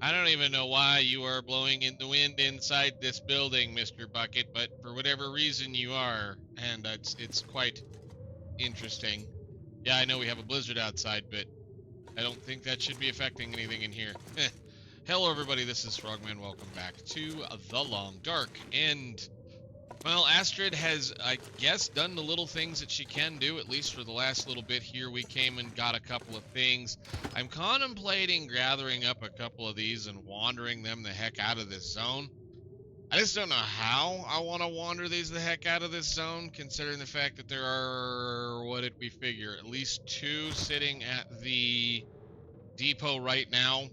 I don't even know why you are blowing in the wind inside this building, Mr. Bucket, but for whatever reason you are, and it's quite interesting. Yeah, I know we have a blizzard outside, but I don't think that should be affecting anything in here. Hello, everybody. This is Frogman. Welcome back to The Long Dark. And, well, Astrid has, I guess, done the little things that she can do, at least for the last little bit here. We came and got a couple of things. I'm contemplating gathering up a couple of these and wandering them the heck out of this zone. I just don't know how I want to wander these the heck out of this zone, considering the fact that there are, what did we figure, at least 2 sitting at the depot right now.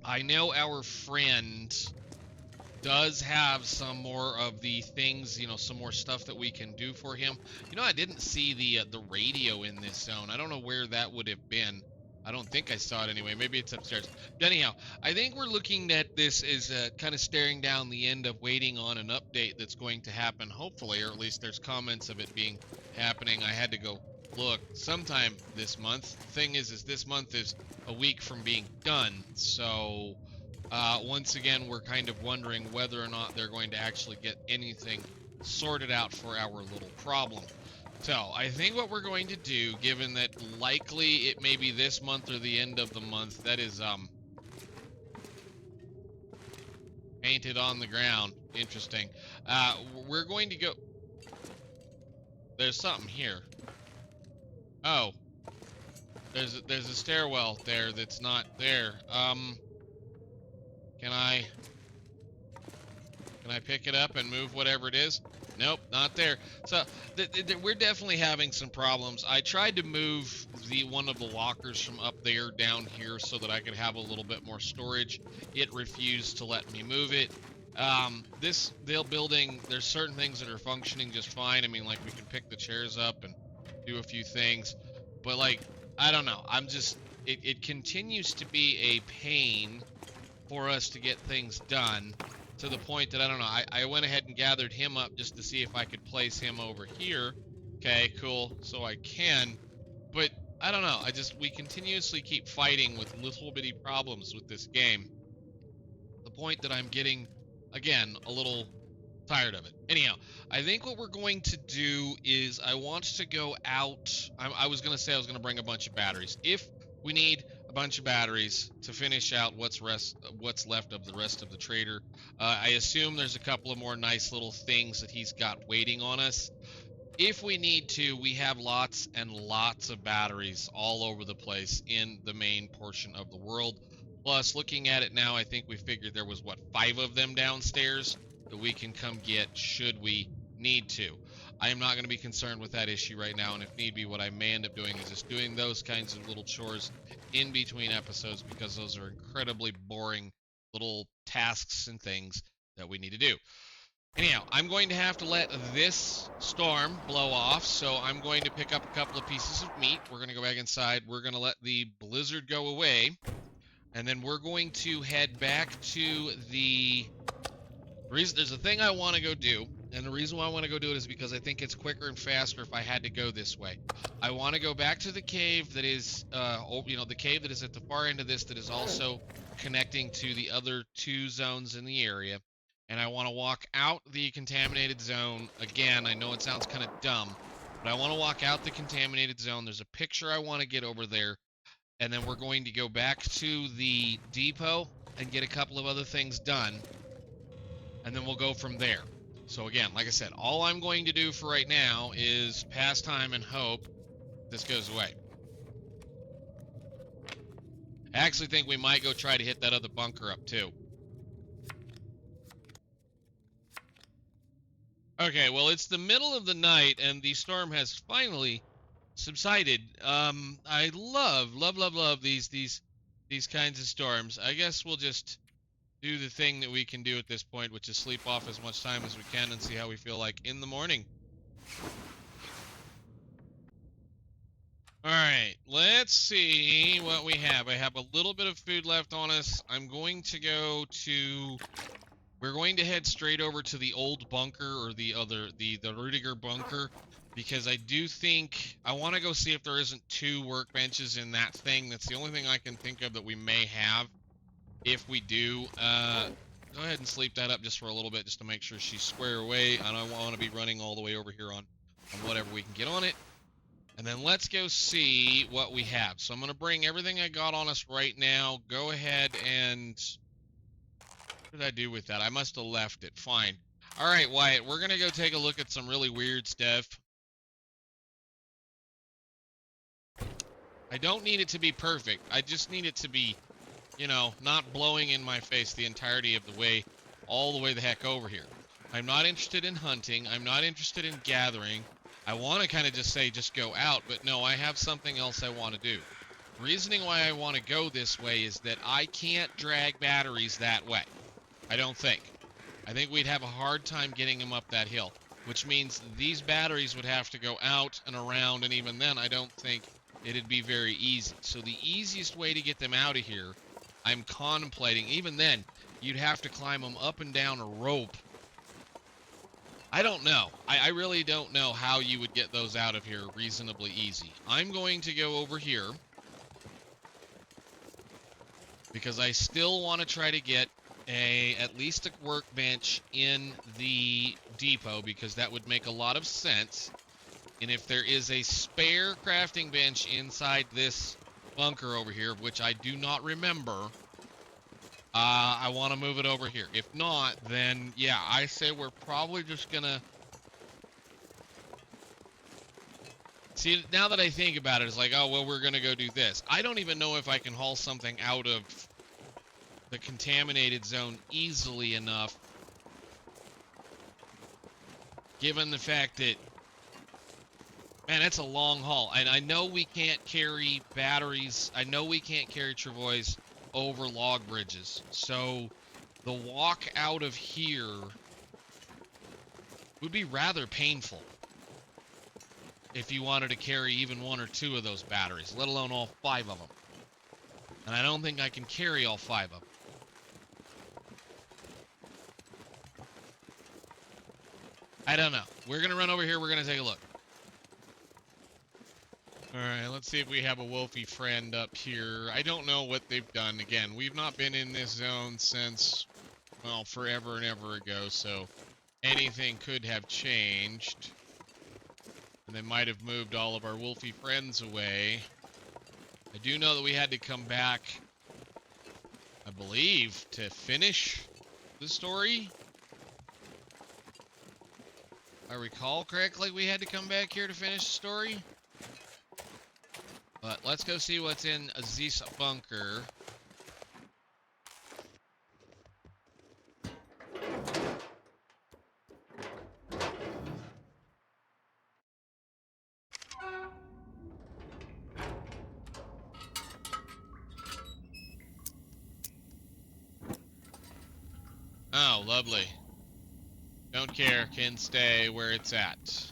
I know our friend does have some more of the things, some more stuff that we can do for him. I didn't see the radio in this zone. I don't know where that would have been. I don't think I saw it anyway. Maybe it's upstairs. But anyhow, I think we're looking at this as kind of staring down the end of waiting on an update that's going to happen, hopefully, or at least there's comments of it being happening. I had to go look sometime this month. Thing is this month is a week from being done. So once again, we're kind of wondering whether or not they're going to actually get anything sorted out for our little problem. So, I think what we're going to do, given that likely it may be this month or the end of the month, that is, painted on the ground. Interesting. We're going to go... There's something here. Oh. There's a stairwell there that's not there. Can I pick it up and move whatever it is? Nope, not there. So we're definitely having some problems. I tried to move one of the lockers from up there down here so that I could have a little bit more storage. It refused to let me move it. This building, there's certain things that are functioning just fine. I mean, like, we can pick the chairs up and do a few things. But, like, I don't know. It continues to be a pain for us to get things done. To the point that, I don't know, I went ahead and gathered him up just to see if I could place him over here. Okay, cool, so I can. But, I don't know, we continuously keep fighting with little bitty problems with this game. The point that I'm getting, again, a little tired of it. Anyhow, I think what we're going to do is I want to go out. I was going to say I was going to bring a bunch of batteries. If we need a bunch of batteries to finish out what's left of the rest of the trader. I assume there's a couple of more nice little things that he's got waiting on us. If we need to, we have lots and lots of batteries all over the place in the main portion of the world. Plus, looking at it now, I think we figured there was, 5 of them downstairs that we can come get should we need to. I am not going to be concerned with that issue right now, and if need be, what I may end up doing is just doing those kinds of little chores in between episodes, because those are incredibly boring little tasks and things that we need to do. Anyhow, I'm going to have to let this storm blow off, so I'm going to pick up a couple of pieces of meat. We're going to go back inside. We're going to let the blizzard go away, and then we're going to head back to the... There's a thing I want to go do. And the reason why I want to go do it is because I think it's quicker and faster if I had to go this way. I want to go back to the cave that is, the cave that is at the far end of this that is also connecting to the other 2 zones in the area. And I want to walk out the contaminated zone. Again, I know it sounds kind of dumb, but I want to walk out the contaminated zone. There's a picture I want to get over there. And then we're going to go back to the depot and get a couple of other things done. And then we'll go from there. So again, like I said, all I'm going to do for right now is pass time and hope this goes away. I actually think we might go try to hit that other bunker up too. Okay, well, it's the middle of the night and the storm has finally subsided. I love these kinds of storms. I guess we'll just do the thing that we can do at this point, which is sleep off as much time as we can and see how we feel like in the morning. Alright, let's see what we have. I have a little bit of food left on us. We're going to head straight over to the old bunker, or the Rudiger bunker, because I do think I want to go see if there isn't 2 workbenches in that thing. That's the only thing I can think of that we may have. if we do, go ahead and sleep that up just for a little bit, just to make sure she's square away. I don't want to be running all the way over here on whatever we can get on it. And then let's go see what we have. So I'm going to bring everything I got on us right now. Go ahead and... What did I do with that? I must have left it. Fine. All right, Wyatt, we're going to go take a look at some really weird stuff. I don't need it to be perfect. I just need it to be, you know, not blowing in my face the entirety of the way, all the way the heck over here. I'm not interested in hunting. I'm not interested in gathering. I want to kind of just say, just go out, but no, I have something else I want to do. Reasoning why I want to go this way is that I can't drag batteries that way. I don't think. I think we'd have a hard time getting them up that hill, which means these batteries would have to go out and around, and even then, I don't think it'd be very easy. So the easiest way to get them out of here, I'm contemplating, even then, you'd have to climb them up and down a rope. I don't know. I really don't know how you would get those out of here reasonably easy. I'm going to go over here because I still want to try to get at least a workbench in the depot, because that would make a lot of sense. And if there is a spare crafting bench inside this bunker over here, which I do not remember, I want to move it over here. If not, then yeah, I say we're probably just gonna... See, now that I think about it, it's like, oh, well, we're gonna go do this. I don't even know if I can haul something out of the contaminated zone easily enough, given the fact that, man, that's a long haul. And I know we can't carry batteries. I know we can't carry travois over log bridges. So the walk out of here would be rather painful if you wanted to carry even one or two of those batteries, let alone all 5 of them. And I don't think I can carry all 5 of them. I don't know. We're going to run over here. We're going to take a look. Alright, let's see if we have a wolfy friend up here. I don't know what they've done. Again, we've not been in this zone since, well, forever and ever ago, so anything could have changed. And they might have moved all of our wolfy friends away. I do know that we had to come back, I believe, to finish the story. If I recall correctly, we had to come back here to finish the story. But let's go see what's in this bunker. Oh, lovely. Don't care, can stay where it's at.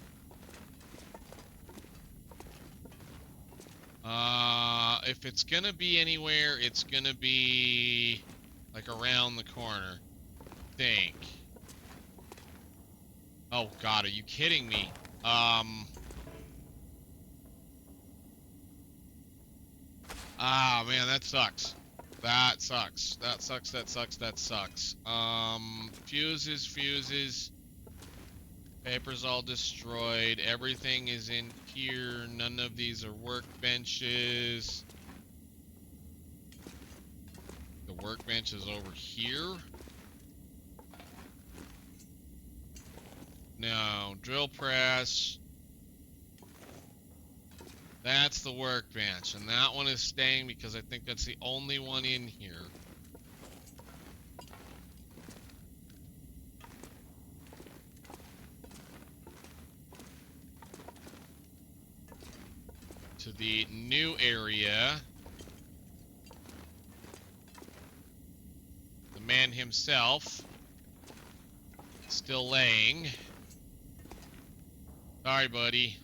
If it's gonna be anywhere, it's gonna be like around the corner, I think. Oh God, are you kidding me? Ah, man, that sucks. That sucks. That sucks, that sucks, that sucks. Fuses. Paper's all destroyed. Everything is in here. None of these are workbenches. The workbench is over here. No, drill press. That's the workbench, and that one is staying because I think that's the only one in here. To the new area. The man himself still laying. Sorry, buddy.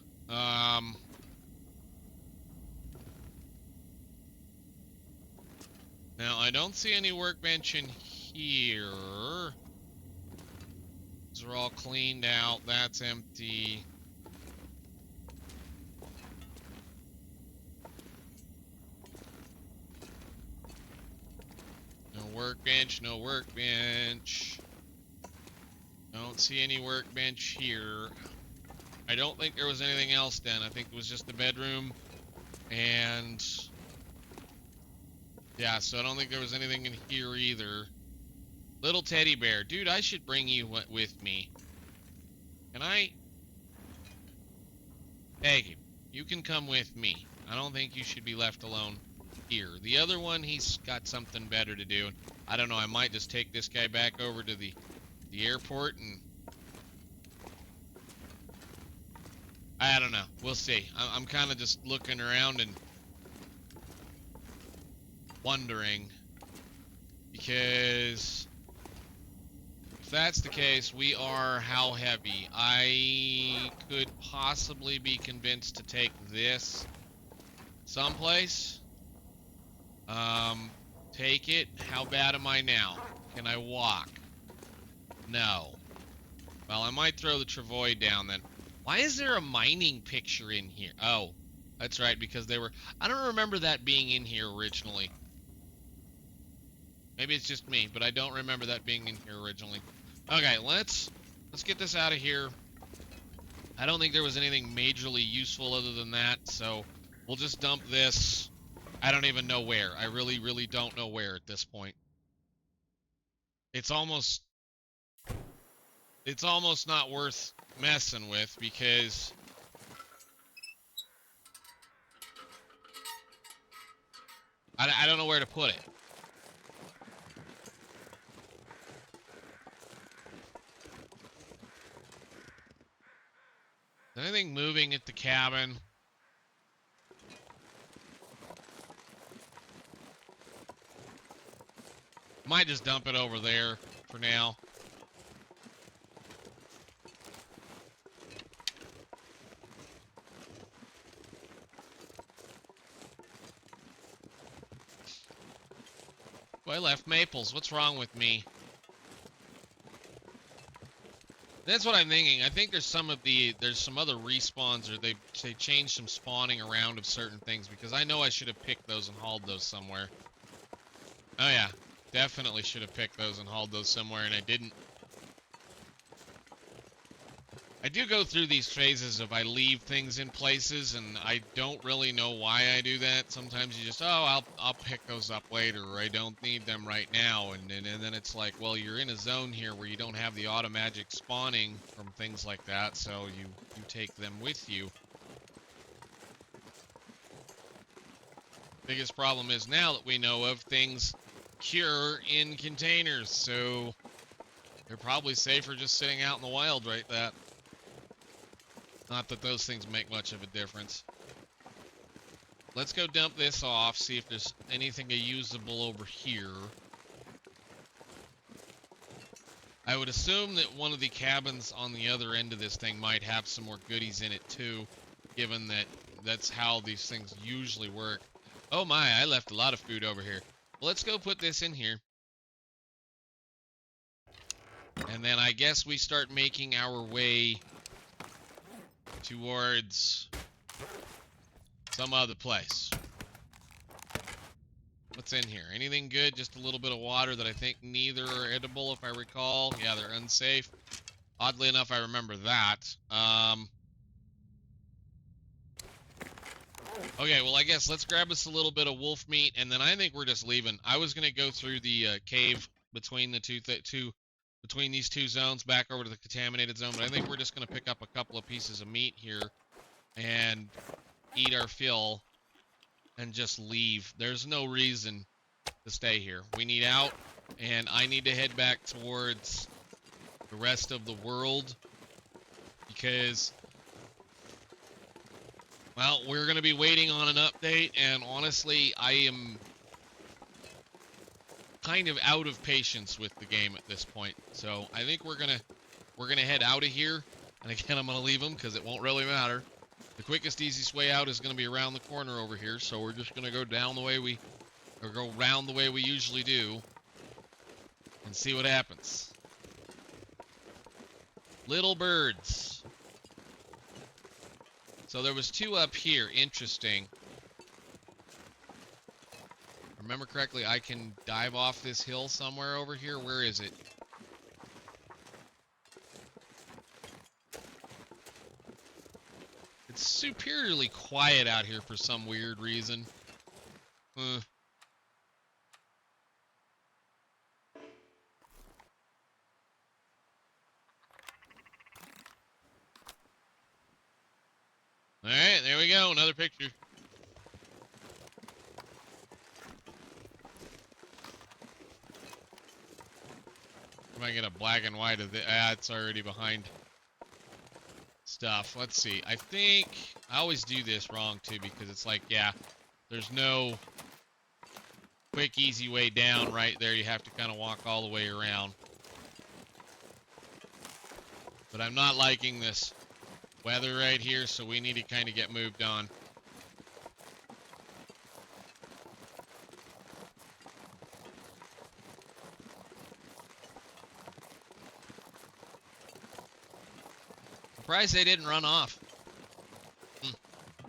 Now, I don't see any workbench in here. These are all cleaned out. That's empty. Now, workbench, no workbench. Don't see any workbench here. I don't think there was anything else then. I think it was just the bedroom. And yeah, so I don't think there was anything in here either. Little teddy bear. Dude, I should bring you with me. Can I? Peggy, you can come with me. I don't think you should be left alone here. The other one, he's got something better to do. I don't know, I might just take this guy back over to the airport and... I don't know. We'll see. I'm kind of just looking around and wondering, because if that's the case, we are how heavy? I could possibly be convinced to take this someplace. Take it. How bad am I now? Can I walk? No. Well, I might throw the travois down then. Why is there a mining picture in here? Oh, that's right, because they were... I don't remember that being in here originally. Maybe it's just me, but I don't remember that being in here originally. Okay, let's get this out of here. I don't think there was anything majorly useful other than that, so we'll just dump this. I don't even know where. I really, really don't know where at this point. It's almost not worth messing with, because I don't know where to put it. Is anything moving at the cabin? Might just dump it over there for now. Well, I left maples. What's wrong with me? That's what I'm thinking. I think there's some other respawns, or they changed some spawning around of certain things, because I know I should have picked those and hauled those somewhere. Oh yeah, definitely should have picked those and hauled those somewhere, and I didn't. I do go through these phases of I leave things in places, and I don't really know why I do that. Sometimes you just, oh, I'll pick those up later, or I don't need them right now, and then it's like, well, you're in a zone here where you don't have the automagic spawning from things like that, so you take them with you. Biggest problem is now that we know of, things cure in containers, so they're probably safer just sitting out in the wild right that. Not that those things make much of a difference. Let's go dump this off, see if there's anything usable over here. I would assume that one of the cabins on the other end of this thing might have some more goodies in it too, given that that's how these things usually work. Oh my, I left a lot of food over here. Well, let's go put this in here. And then I guess we start making our way towards some other place. What's in here? Anything good? Just a little bit of water that I think neither are edible, if I recall. Yeah, they're unsafe. Oddly enough, I remember that. Okay, well, I guess let's grab us a little bit of wolf meat, and then I think we're just leaving. I was going to go through the cave between the between these two zones back over to the contaminated zone, but I think we're just going to pick up a couple of pieces of meat here and eat our fill and just leave. There's no reason to stay here. We need out, and I need to head back towards the rest of the world, because, well, we're going to be waiting on an update, and honestly, I am kind of out of patience with the game at this point. So I think we're gonna head out of here, and again, I'm gonna leave them because it won't really matter. The quickest, easiest way out is gonna be around the corner over here, so we're just gonna go down the way go round the way we usually do and see what happens. Little birds. So there was two up here. Interesting. remember correctly, I can dive off this hill somewhere over here. Where is it? It's superiorly quiet out here for some weird reason. Alright, there we go. Another picture. If I get a black and white of the... it's already behind stuff. Let's see. I think... I always do this wrong, too, because it's like, yeah, there's no quick, easy way down right there. You have to kind of walk all the way around. But I'm not liking this weather right here, so we need to kind of get moved on. Surprised they didn't run off.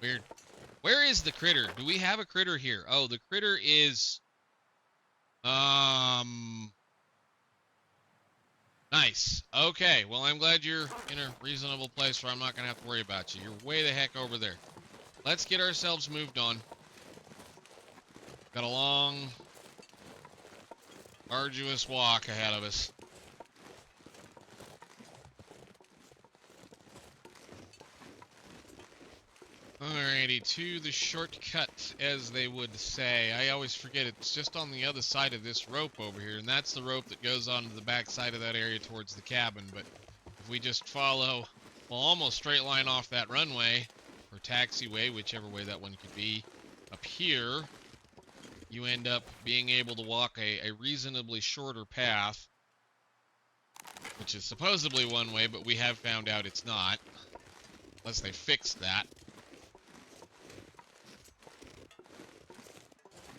Weird. Where is the critter? Do we have a critter here? Oh, the critter is... Nice. Okay, well, I'm glad you're in a reasonable place where I'm not going to have to worry about you. You're way the heck over there. Let's get ourselves moved on. Got a long, arduous walk ahead of us. Alrighty, to the shortcut, as they would say. I always forget it's just on the other side of this rope over here, and that's the rope that goes onto the back side of that area towards the cabin. But if we just follow, well, almost straight line off that runway, or taxiway, whichever way that one could be, up here, you end up being able to walk a reasonably shorter path, which is supposedly one way, but we have found out it's not, unless they fixed that.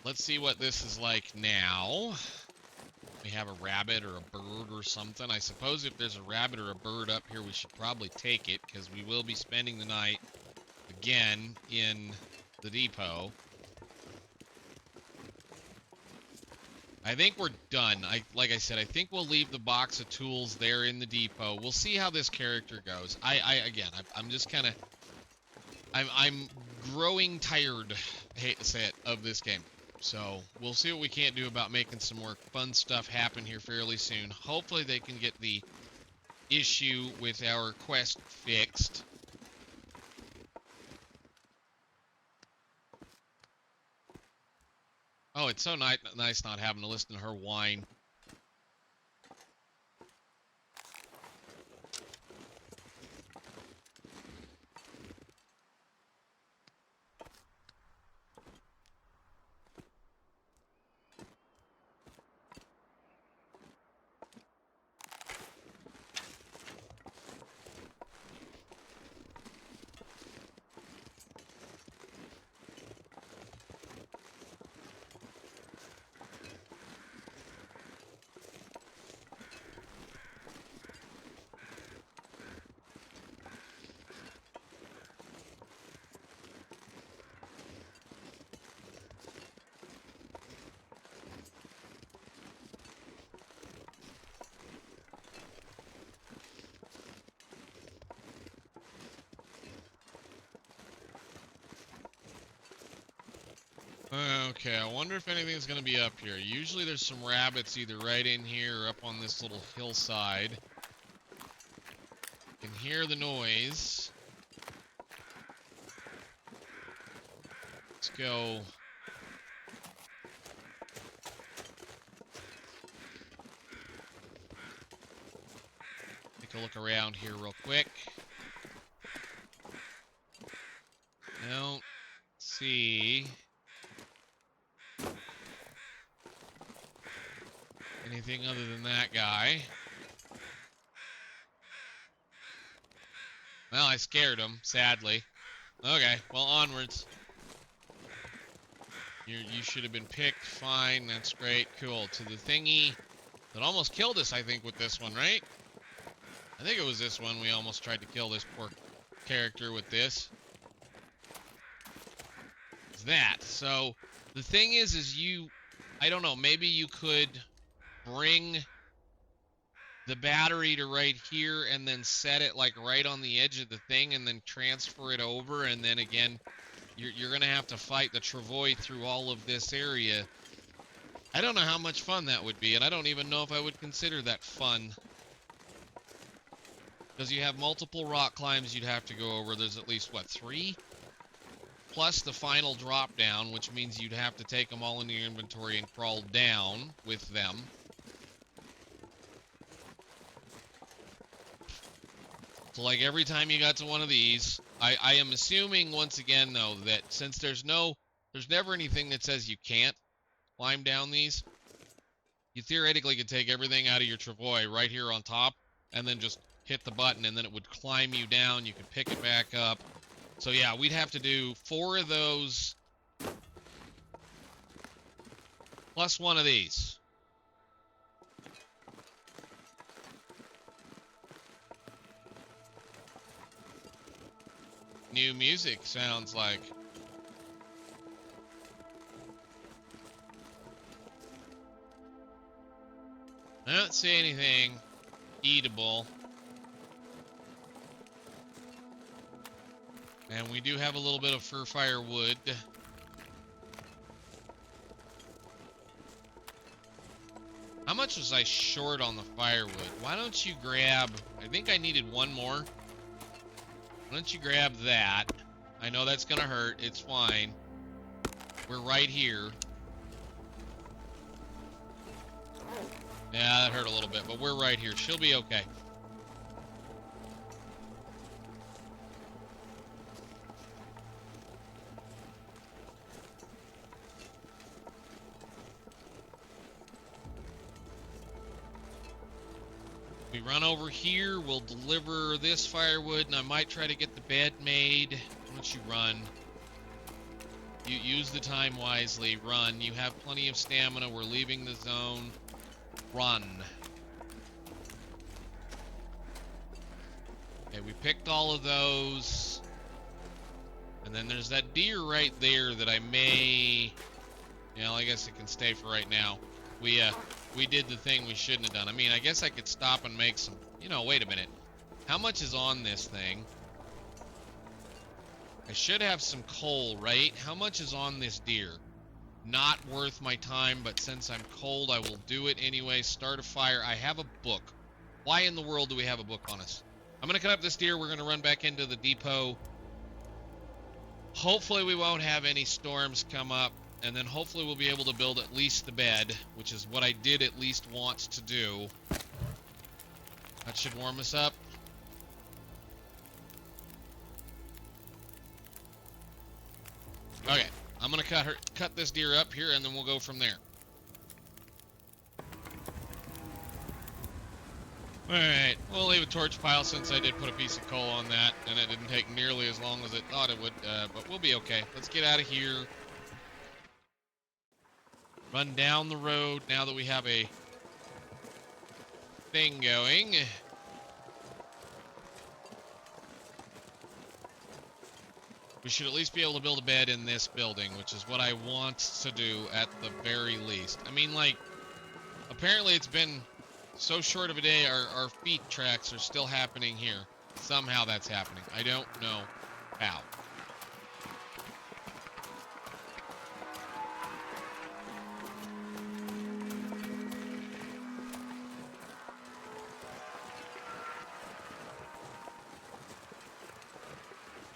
Let's see what this is like now. We have a rabbit or a bird or something. I suppose if there's a rabbit or a bird up here, we should probably take it, because we will be spending the night again in the depot. I think we're done. Like I said, I think we'll leave the box of tools there in the depot. We'll see how this character goes. I'm just kind of... I'm growing tired, I hate to say it, of this game. So, we'll see what we can't do about making some more fun stuff happen here fairly soon. Hopefully they can get the issue with our quest fixed. Oh, it's so nice not having to listen to her whine. Okay, I wonder if anything's going to be up here. Usually there's some rabbits either right in here or up on this little hillside. You can hear the noise. Let's go. Take a look around here real quick. Don't see anything other than that guy. Well, I scared him, sadly. Okay, well, onwards. You should have been picked. Fine, that's great. Cool. To the thingy that almost killed us, I think, with this one, right? I think it was this one. We almost tried to kill this poor character with this. It's that. So, the thing is you I don't know, maybe you could bring the battery to right here and then set it like right on the edge of the thing and then transfer it over, and then again you're gonna have to fight the travois through all of this area. I don't know how much fun that would be, and I don't even know if I would consider that fun, because you have multiple rock climbs you'd have to go over. There's at least what, 3 plus the final drop down, which means you'd have to take them all in your inventory and crawl down with them. So like every time you got to one of these, I am assuming once again though that since there's never anything that says you can't climb down these, you theoretically could take everything out of your travois right here on top and then just hit the button and then it would climb you down. You could pick it back up. So yeah, we'd have to do 4 of those plus 1 of these. New music sounds like. I don't see anything eatable. And we do have a little bit of fir firewood. How much was I short on the firewood? Why don't you grab... I think I needed 1 more. Why don't you grab that? I know that's gonna hurt. It's fine. We're right here. Yeah, that hurt a little bit, but we're right here. She'll be okay. We run over here, we'll deliver this firewood, and I might try to get the bed made. Why don't you run? You use the time wisely. Run. You have plenty of stamina. We're leaving the zone. Run. Okay, we picked all of those. And then there's that deer right there that I may... You know, I guess it can stay for right now. We did the thing we shouldn't have done. I mean, I guess I could stop and make some... You know, wait a minute. How much is on this thing? I should have some coal, right? How much is on this deer? Not worth my time, but since I'm cold, I will do it anyway. Start a fire. I have a book. Why in the world do we have a book on us? I'm going to cut up this deer. We're going to run back into the depot. Hopefully we won't have any storms come up. And then hopefully we'll be able to build at least the bed, which is what I did at least want to do. That should warm us up. Okay, I'm gonna cut this deer up here, and then we'll go from there. Alright, we'll leave a torch pile since I did put a piece of coal on that, and it didn't take nearly as long as it thought it would, but we'll be okay. Let's get out of here. Run down the road now that we have a thing going. We should at least be able to build a bed in this building, which is what I want to do at the very least. I mean, like, apparently it's been so short of a day, our feet tracks are still happening here. Somehow that's happening. I don't know how.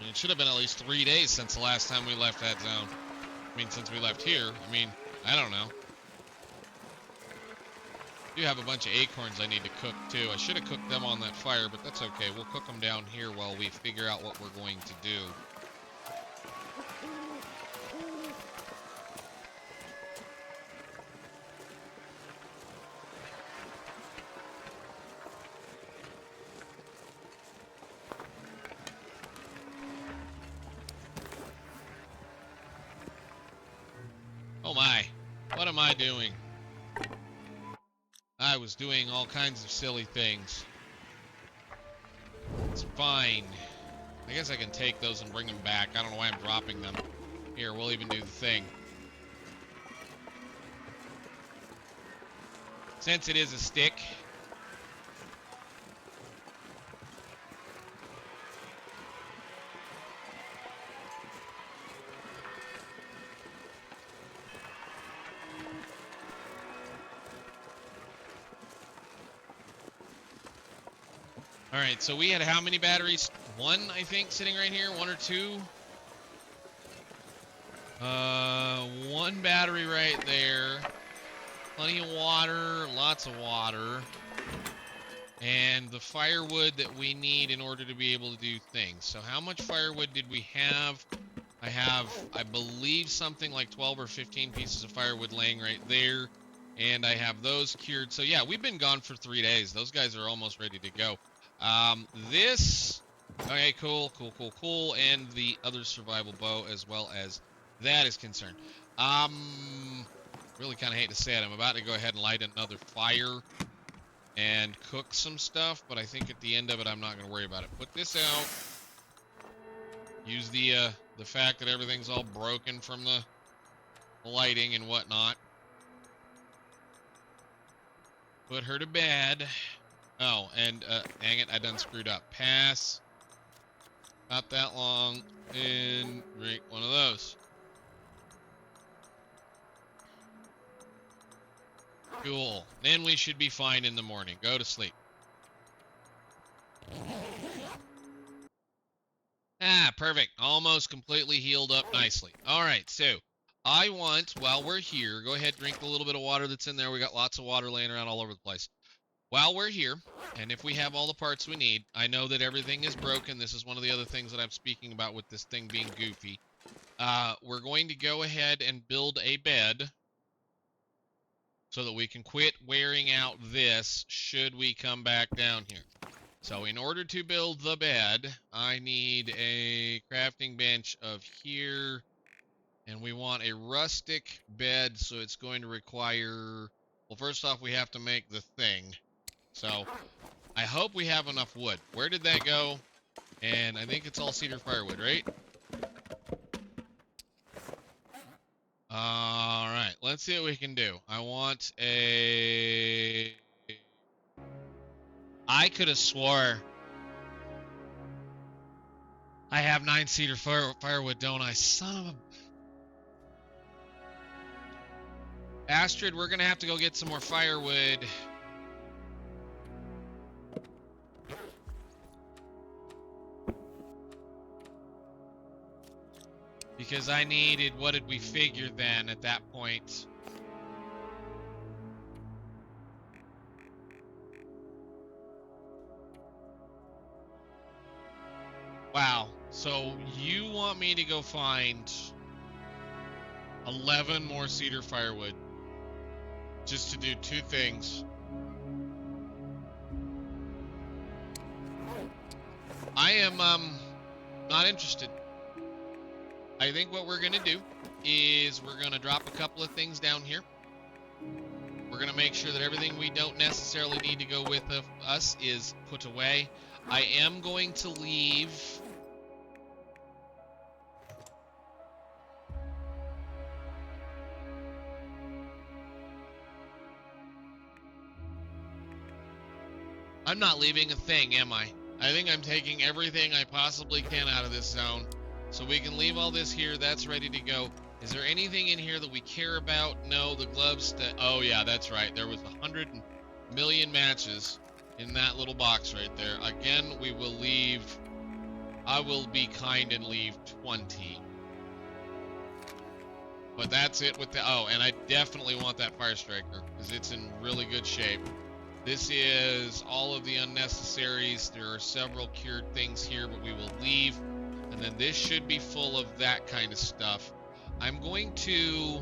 It should have been at least 3 days since the last time we left that zone. I mean, since we left here. I mean, I don't know. I do have a bunch of acorns I need to cook, too. I should have cooked them on that fire, but that's okay. We'll cook them down here while we figure out what we're going to do. Oh my, what am I doing? I was doing all kinds of silly things. It's fine. I guess I can take those and bring them back. I don't know why I'm dropping them. Here, we'll even do the thing. since it is a stick. All right, so we had how many batteries? One, I think, sitting right here. One or two? One battery right there. Plenty of water, lots of water. And the firewood that we need in order to be able to do things. So how much firewood did we have? I have, I believe, something like 12 or 15 pieces of firewood laying right there. And I have those cured. So yeah, we've been gone for 3 days. Those guys are almost ready to go. Okay, cool. And the other survival bow as well as that is concerned. Really kind of hate to say it. I'm about to go ahead and light another fire and cook some stuff, but I think at the end of it, I'm not going to worry about it. Put this out. Use the fact that everything's all broken from the lighting and whatnot. Put her to bed. Oh, and dang it, I done screwed up. Pass. Not that long. And drink one of those. Cool. Then we should be fine in the morning. Go to sleep. Ah, perfect. Almost completely healed up nicely. All right, so I want, while we're here, go ahead, drink a little bit of water that's in there. We got lots of water laying around all over the place. While we're here, and if we have all the parts we need, I know that everything is broken. This is one of the other things that I'm speaking about with this thing being goofy. We're going to go ahead and build a bed so that we can quit wearing out this should we come back down here. So in order to build the bed, I need a crafting bench of here, and we want a rustic bed, so it's going to require, well, first off, we have to make the thing. So I hope we have enough wood. Where did that go? And I think it's all cedar firewood, right? All right, let's see what we can do. I want a... I could have swore I have 9 cedar firewood, don't I? Son of a... Astrid, we're going to have to go get some more firewood. Because I needed, what did we figure then at that point? Wow. So you want me to go find 11 more cedar firewood just to do 2 things. I am not interested. I think what we're going to do is we're going to drop a couple of things down here. We're going to make sure that everything we don't necessarily need to go with us is put away. I am going to leave... I'm not leaving a thing, am I? I think I'm taking everything I possibly can out of this zone. So we can leave all this here. That's ready to go. Is there anything in here that we care about? No, the gloves. Oh, yeah, that's right. There was 100 million matches in that little box right there. Again, we will leave. I will be kind and leave 20. But that's it with the... Oh, and I definitely want that fire striker because it's in really good shape. This is all of the unnecessaries. There are several cured things here, but we will leave. And then this should be full of that kind of stuff. I'm going to,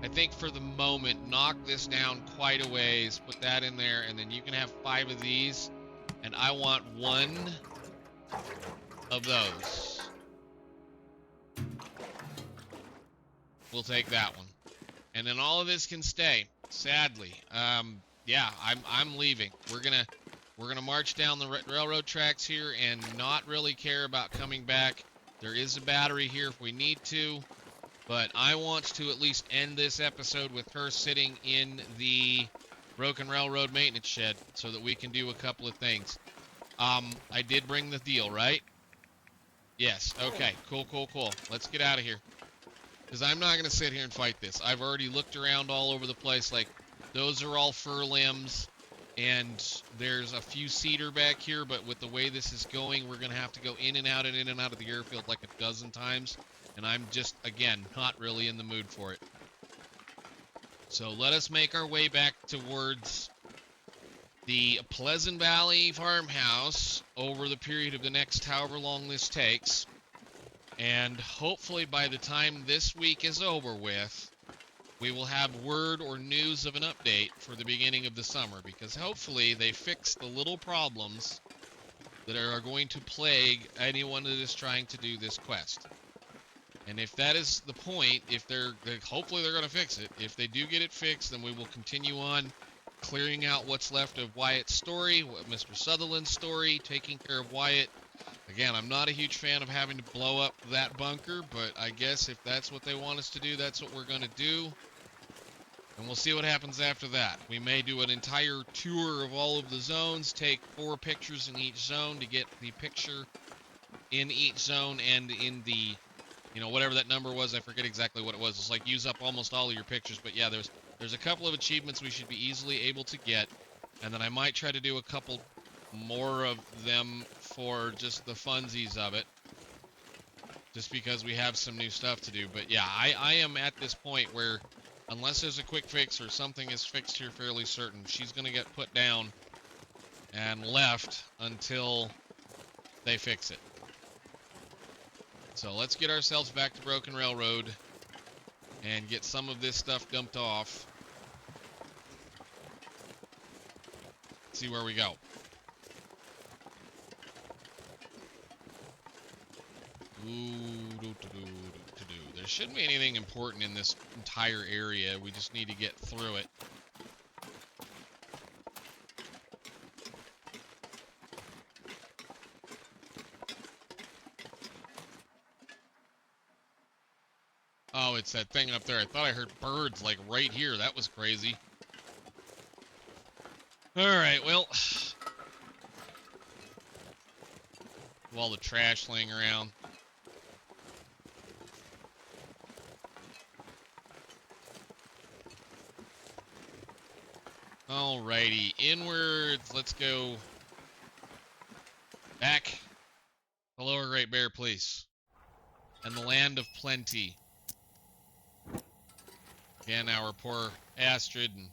I think for the moment, knock this down quite a ways, put that in there, and then you can have 5 of these. And I want 1 of those. We'll take that one. And then all of this can stay, sadly. Yeah, I'm leaving. We're gonna march down the railroad tracks here and not really care about coming back. There is a battery here if we need to, but I want to at least end this episode with her sitting in the broken railroad maintenance shed so that we can do a couple of things. I did bring the deal, right? Yes. Okay. Cool, cool, cool. Let's get out of here. Because I'm not going to sit here and fight this. I've already looked around all over the place. Like, those are all fir limbs. And there's a few cedar back here. But with the way this is going, we're going to have to go in and out of the airfield like a dozen times. And I'm just, again, not really in the mood for it. So let us make our way back towards the Pleasant Valley farmhouse over the period of the next however long this takes. And hopefully by the time this week is over with, we will have word or news of an update for the beginning of the summer, because hopefully they fix the little problems that are going to plague anyone that is trying to do this quest. And if that is the point, hopefully they're going to fix it. If they do get it fixed, then we will continue on clearing out what's left of Wyatt's story, Mr. Sutherland's story, taking care of Wyatt. Again, I'm not a huge fan of having to blow up that bunker, but I guess if that's what they want us to do, that's what we're going to do. And we'll see what happens after that. We may do an entire tour of all of the zones, take 4 pictures in each zone to get the picture in each zone and in the, whatever that number was. I forget exactly what it was. It's like use up almost all of your pictures. But yeah, there's a couple of achievements we should be easily able to get. And then I might try to do a couple more of them for just the funsies of it, just because we have some new stuff to do. But yeah, I am at this point where unless there's a quick fix or something is fixed here fairly certain, she's going to get put down and left until they fix it. So let's get ourselves back to Broken Railroad and get some of this stuff dumped off. See where we go. There shouldn't be anything important in this entire area. We just need to get through it. Oh, it's that thing up there. I thought I heard birds like right here. That was crazy. Alright, well. All the trash laying around. Alrighty, inwards. Let's go back. The Lower Great Bear, please. And the Land of Plenty. Again, our poor Astrid and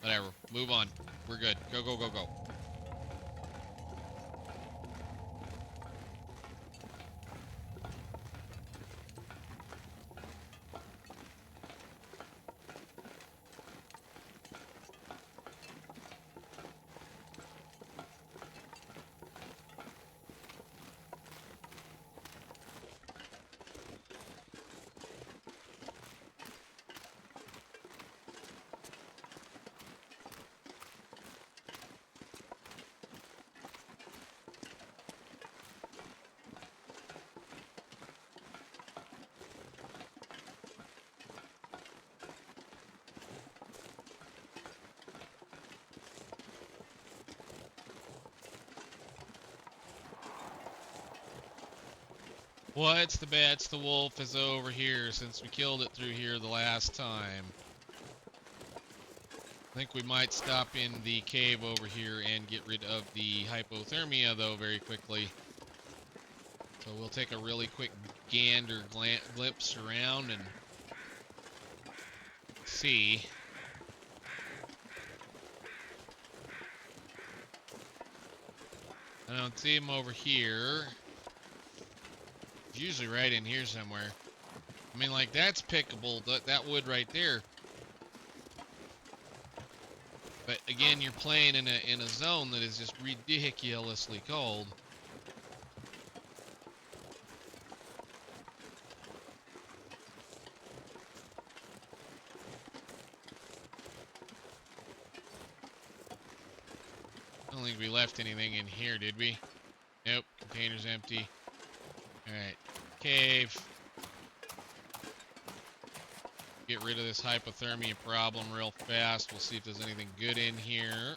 whatever. Move on. We're good. Go, go, go, go. What's the bets? The wolf is over here since we killed it through here the last time. I think we might stop in the cave over here and get rid of the hypothermia, though, very quickly. So we'll take a really quick gander glimpse around and see. I don't see him over here. He's usually right in here somewhere. I mean, like, that's pickable, that wood right there. But again, you're playing in a zone that is just ridiculously cold. I don't think we left anything in here, did we? Nope, container's empty. Alright, cave. Get rid of this hypothermia problem real fast. We'll see if there's anything good in here.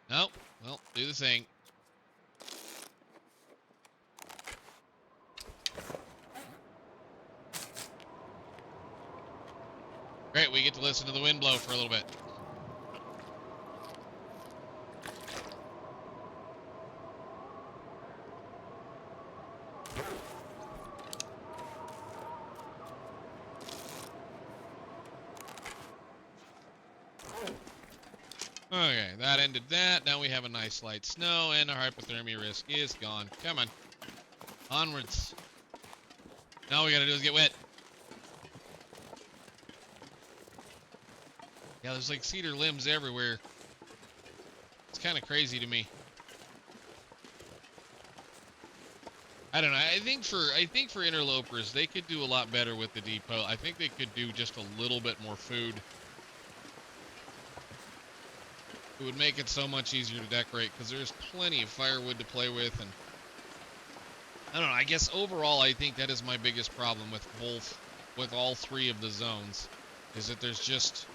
Nope. Well, do the thing. Great, we get to listen to the wind blow for a little bit. Okay, that ended that. Now we have a nice light snow, and our hypothermia risk is gone. Come on. Onwards. Now all we gotta do is get wet. Yeah, there's like cedar limbs everywhere. It's kind of crazy to me. I don't know. I think for interlopers, they could do a lot better with the depot. I think they could do just a little bit more food. It would make it so much easier to decorate because there's plenty of firewood to play with, and I don't know. I guess overall, I think that is my biggest problem with all three of the zones, is that there's just,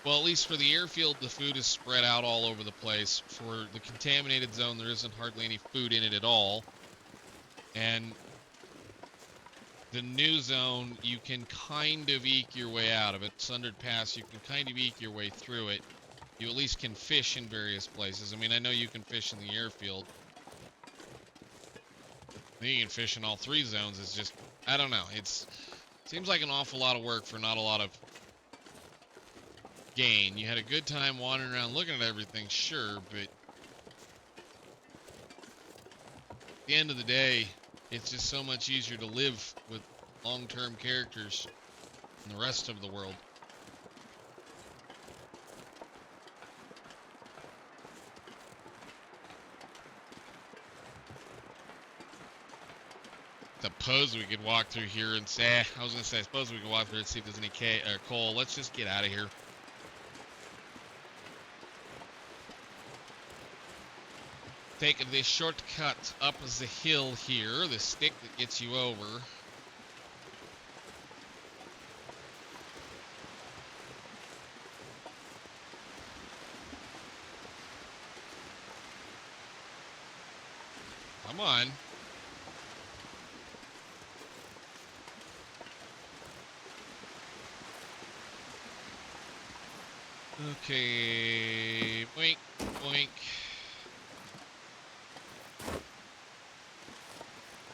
well, at least for the airfield, the food is spread out all over the place. For the contaminated zone, there isn't hardly any food in it at all. And the new zone, you can kind of eke your way out of it. Sundered Pass, you can kind of eke your way through it. You at least can fish in various places. I mean, I know you can fish in the airfield. I think you can fish in all three zones. It's just, I don't know. It seems like an awful lot of work for not a lot of gain. You had a good time wandering around looking at everything, sure, but at the end of the day, it's just so much easier to live with long-term characters in the rest of the world. Suppose we could walk through here and say, I suppose we could walk through and see if there's any coal. Let's just get out of here. Taking this shortcut up the hill here, the stick that gets you over. Come on. Okay, boink, boink,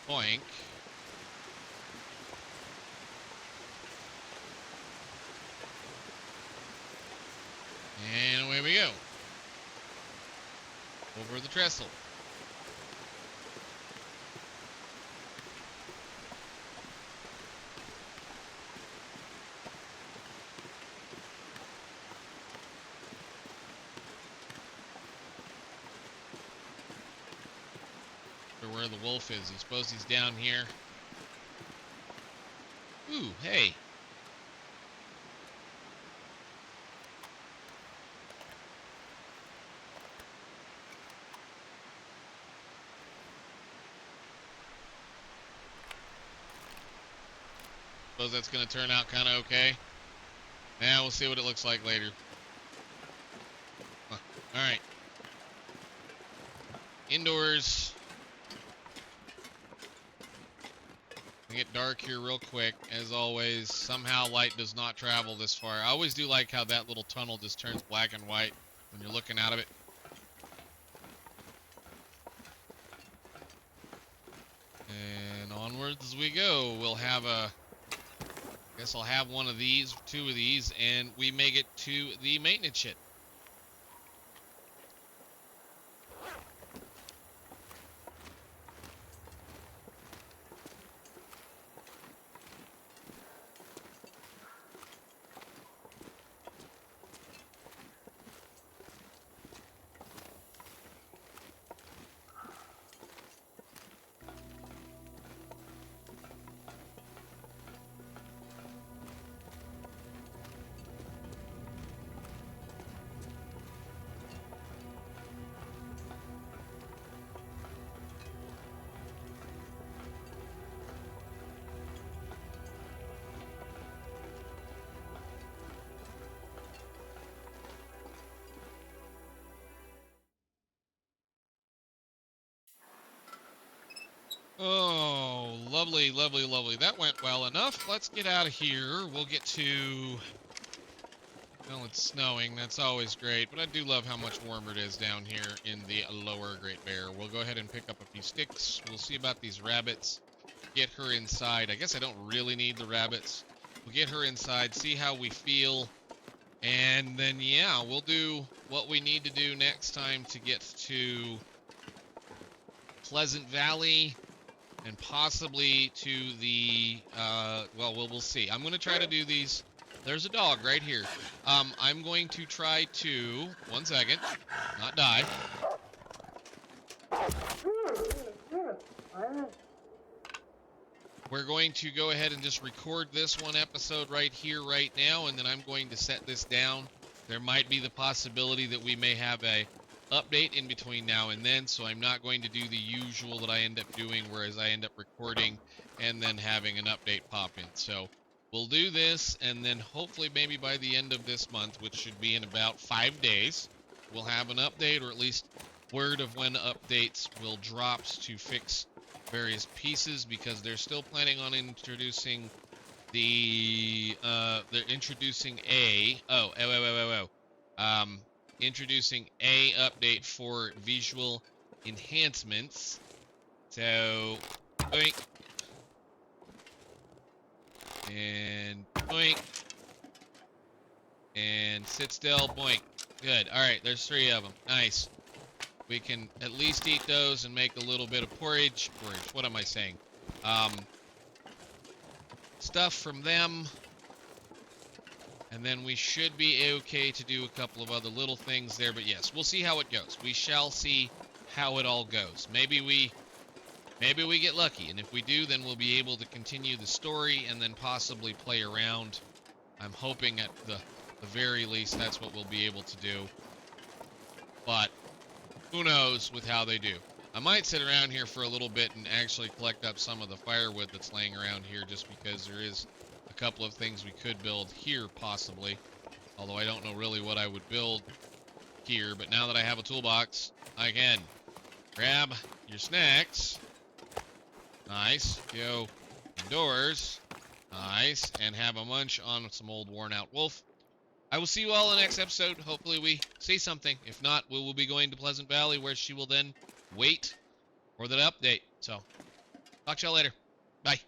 boink. And away we go. Over the trestle. Where the wolf is. I suppose he's down here. Ooh, hey. Suppose that's going to turn out kind of okay. Yeah, we'll see what it looks like later. All right. Indoors. Get dark here real quick. As always, somehow light does not travel this far. I always do like how that little tunnel just turns black and white when you're looking out of it. And onwards as we go. We'll have I guess I'll have one of these, two of these, and we make it to the maintenance shed. lovely, lovely, lovely. That went well enough. Let's get out of here. We'll get to... Well, it's snowing. That's always great. But I do love how much warmer it is down here in the lower Great Bear. We'll go ahead and pick up a few sticks. We'll see about these rabbits. Get her inside. I guess I don't really need the rabbits. We'll get her inside, see how we feel. And then, yeah, we'll do what we need to do next time to get to Pleasant Valley and possibly to the, well, we'll see. I'm going to try to do these. There's a dog right here. I'm going to try to, one second, not die. We're going to go ahead and just record this one episode right here, right now, and then I'm going to set this down. There might be the possibility that we may have a update in between now and then, so I'm not going to do the usual that I end up doing, whereas I end up recording and then having an update pop in. So we'll do this, and then hopefully maybe by the end of this month, which should be in about 5 days, we'll have an update, or at least word of when updates will drop to fix various pieces, because they're still planning on introducing the they're introducing introducing a update for visual enhancements. So boink and boink and sit still, boink. Good. All right, there's 3 of them. Nice. We can at least eat those and make a little bit of porridge. What am I saying? Stuff from them. And then we should be okay to do a couple of other little things there. But yes, we'll see how it goes. We shall see how it all goes. Maybe we get lucky. And if we do, then we'll be able to continue the story and then possibly play around. I'm hoping at the very least that's what we'll be able to do. But who knows with how they do. I might sit around here for a little bit and actually collect up some of the firewood that's laying around here, just because there is a couple of things we could build here possibly. Although I don't know really what I would build here, but now that I have a toolbox, I can grab your snacks. Nice. Go indoors. Nice. And have a munch on some old worn out wolf. I will see you all in the next episode. Hopefully we see something. If not, we will be going to Pleasant Valley, where she will then wait for that update. So, talk to y'all later. Bye.